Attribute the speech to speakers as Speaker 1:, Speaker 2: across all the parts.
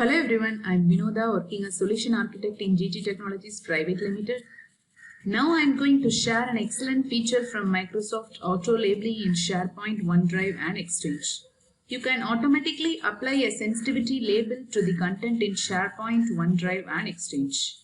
Speaker 1: Hello everyone, I am Vinoda, working as Solution Architect in GT Technologies Private Limited. Now I am going to share an excellent feature from Microsoft Auto Labeling in SharePoint, OneDrive and Exchange. You can automatically apply a sensitivity label to the content in SharePoint, OneDrive and Exchange.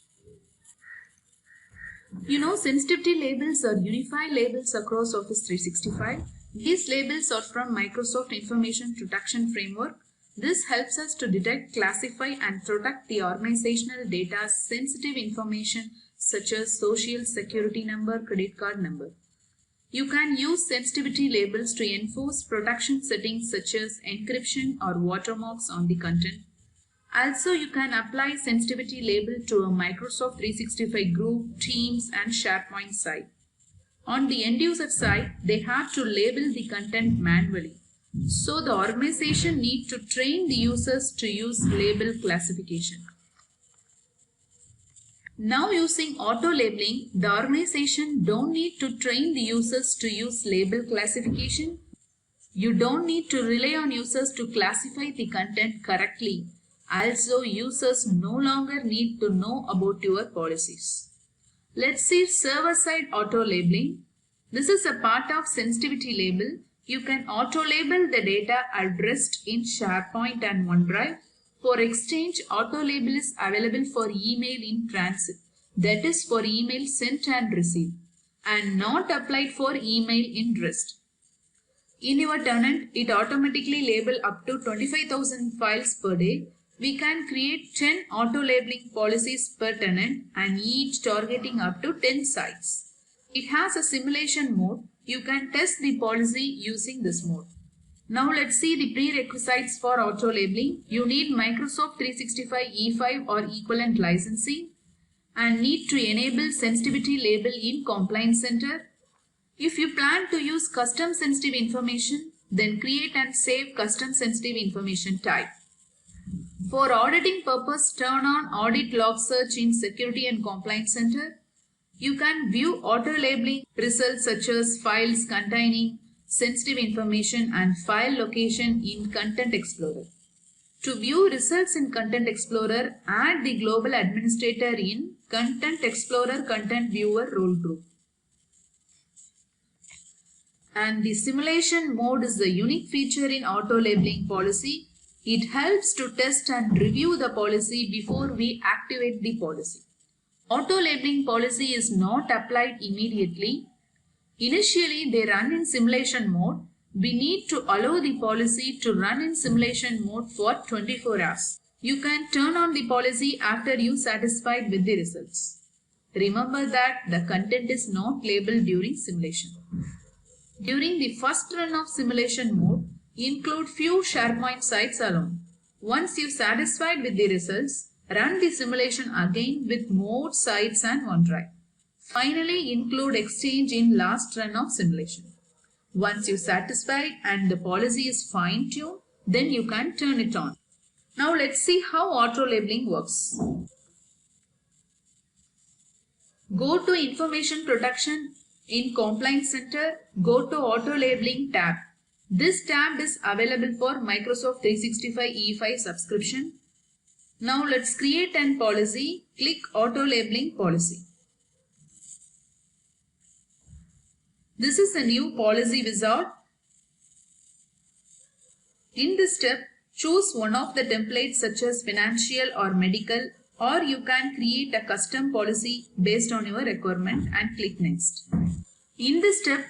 Speaker 1: You know, sensitivity labels are unified labels across Office 365. These labels are from Microsoft Information Protection Framework. This helps us to detect, classify and protect the organizational data's sensitive information such as social security number, credit card number. You can use sensitivity labels to enforce protection settings such as encryption or watermarks on the content. Also, you can apply sensitivity label to a Microsoft 365 group, Teams and SharePoint site. On the end user side, they have to label the content manually. So the organization needs to train the users to use label classification. Now using auto labeling, the organization don't need to train the users to use label classification. You don't need to rely on users to classify the content correctly. Also, users no longer need to know about your policies. Let's see server-side auto labeling. This is a part of sensitivity label. You can auto-label the data addressed in SharePoint and OneDrive. For Exchange, auto-label is available for email in transit, that is for email sent and received, and not applied for email in rest. In your tenant, it automatically label up to 25,000 files per day. We can create 10 auto-labeling policies per tenant and each targeting up to 10 sites. It has a simulation mode. You can test the policy using this mode. Now let's see the prerequisites for auto labeling. You need Microsoft 365 E5 or equivalent licensing and need to enable sensitivity label in Compliance Center. If you plan to use custom sensitive information, then create and save custom sensitive information type. For auditing purpose, turn on Audit Log Search in Security and Compliance Center. You can view auto-labeling results such as files containing sensitive information and file location in Content Explorer. To view results in Content Explorer, add the Global Administrator in Content Explorer Content Viewer role group. And the simulation mode is the unique feature in auto-labeling policy. It helps to test and review the policy before we activate the policy. Auto-labeling policy is not applied immediately. Initially, they run in simulation mode. We need to allow the policy to run in simulation mode for 24 hours. You can turn on the policy after you satisfied with the results. Remember that the content is not labeled during simulation. During the first run of simulation mode, include few SharePoint sites alone. Once you satisfied with the results, run the simulation again with more sites and OneDrive. Finally, include Exchange in last run of simulation. Once you satisfied and the policy is fine-tuned, then you can turn it on. Now let's see how auto labeling works. Go to Information Protection in Compliance Center. Go to Auto Labeling tab. This tab is available for Microsoft 365 E5 subscription. Now let's create an policy. Click Auto Labeling Policy. This is a new policy wizard. In this step, choose one of the templates such as financial or medical, or you can create a custom policy based on your requirement and click Next. In this step,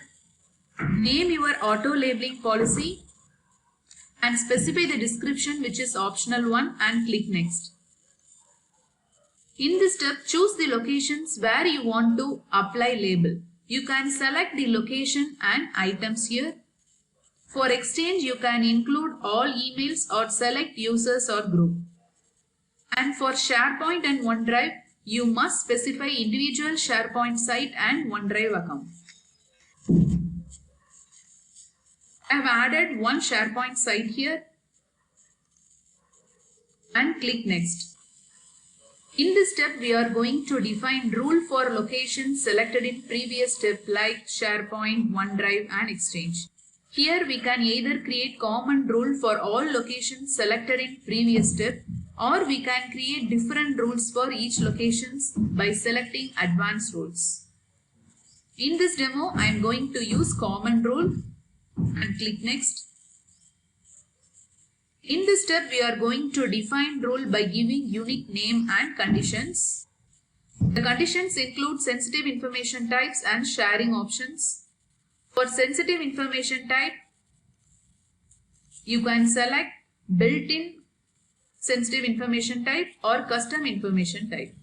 Speaker 1: name your auto labeling policy and specify the description, which is optional one, and click Next. In this step, choose the locations where you want to apply label. You can select the location and items here. For Exchange, you can include all emails or select users or group. And for SharePoint and OneDrive, you must specify individual SharePoint site and OneDrive account. I have added one SharePoint site here and click Next. In this step, we are going to define rule for locations selected in previous step like SharePoint, OneDrive and Exchange. Here we can either create common rule for all locations selected in previous step or we can create different rules for each locations by selecting advanced rules. In this demo, I am going to use common rule and click next. In this step, we are going to define rule by giving unique name and conditions. The conditions include sensitive information types and sharing options. For sensitive information type, you can select built-in sensitive information type or custom information type.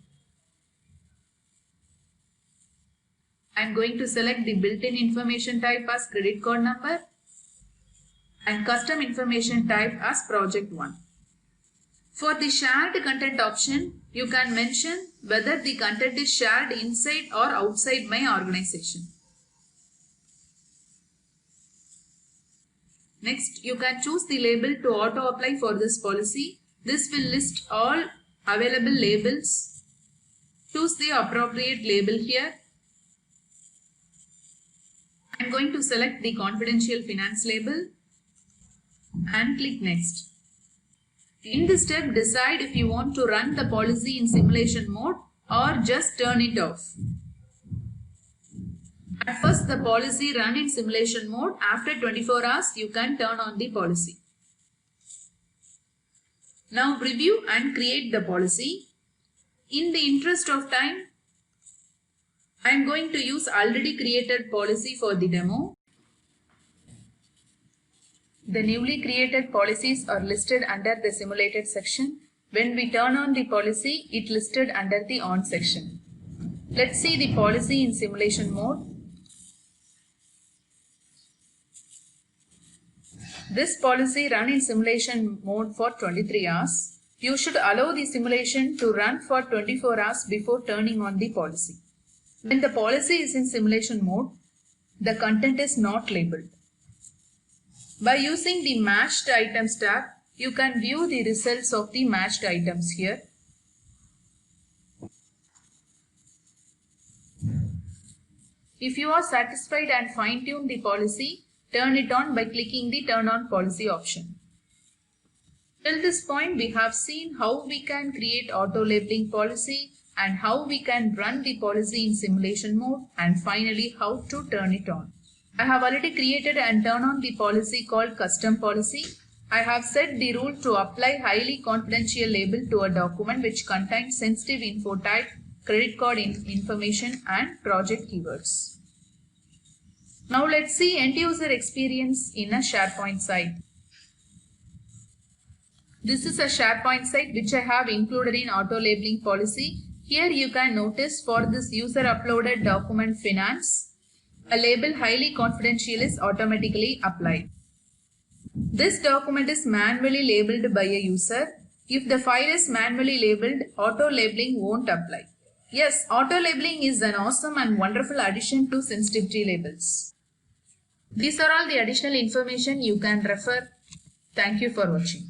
Speaker 1: I am going to select the built-in information type as credit card number and custom information type as project 1. For the shared content option, you can mention whether the content is shared inside or outside my organization. Next, you can choose the label to auto apply for this policy. This will list all available labels. Choose the appropriate label here. I am going to select the confidential finance label and click next. In this step, decide if you want to run the policy in simulation mode or just turn it off. At first, the policy run in simulation mode. After 24 hours, you can turn on the policy. Now review and create the policy. In the interest of time, I am going to use already created policy for the demo. The newly created policies are listed under the simulated section. When we turn on the policy, it listed under the on section. Let's see the policy in simulation mode. This policy run in simulation mode for 23 hours. You should allow the simulation to run for 24 hours before turning on the policy. When the policy is in simulation mode, the content is not labeled. By using the matched items tab, you can view the results of the matched items here. If you are satisfied and fine-tune the policy, turn it on by clicking the Turn on Policy option. Till this point, we have seen how we can create auto-labeling policy and how we can run the policy in simulation mode, and finally how to turn it on. I have already created and turned on the policy called Custom Policy. I have set the rule to apply highly confidential label to a document which contains sensitive info type, credit card information and project keywords. Now let's see end user experience in a SharePoint site. This is a SharePoint site which I have included in auto labeling policy. Here you can notice for this user uploaded document finance, a label highly confidential is automatically applied. This document is manually labeled by a user. If the file is manually labeled, auto labeling won't apply. Yes, auto labeling is an awesome and wonderful addition to sensitivity labels. These are all the additional information you can refer. Thank you for watching.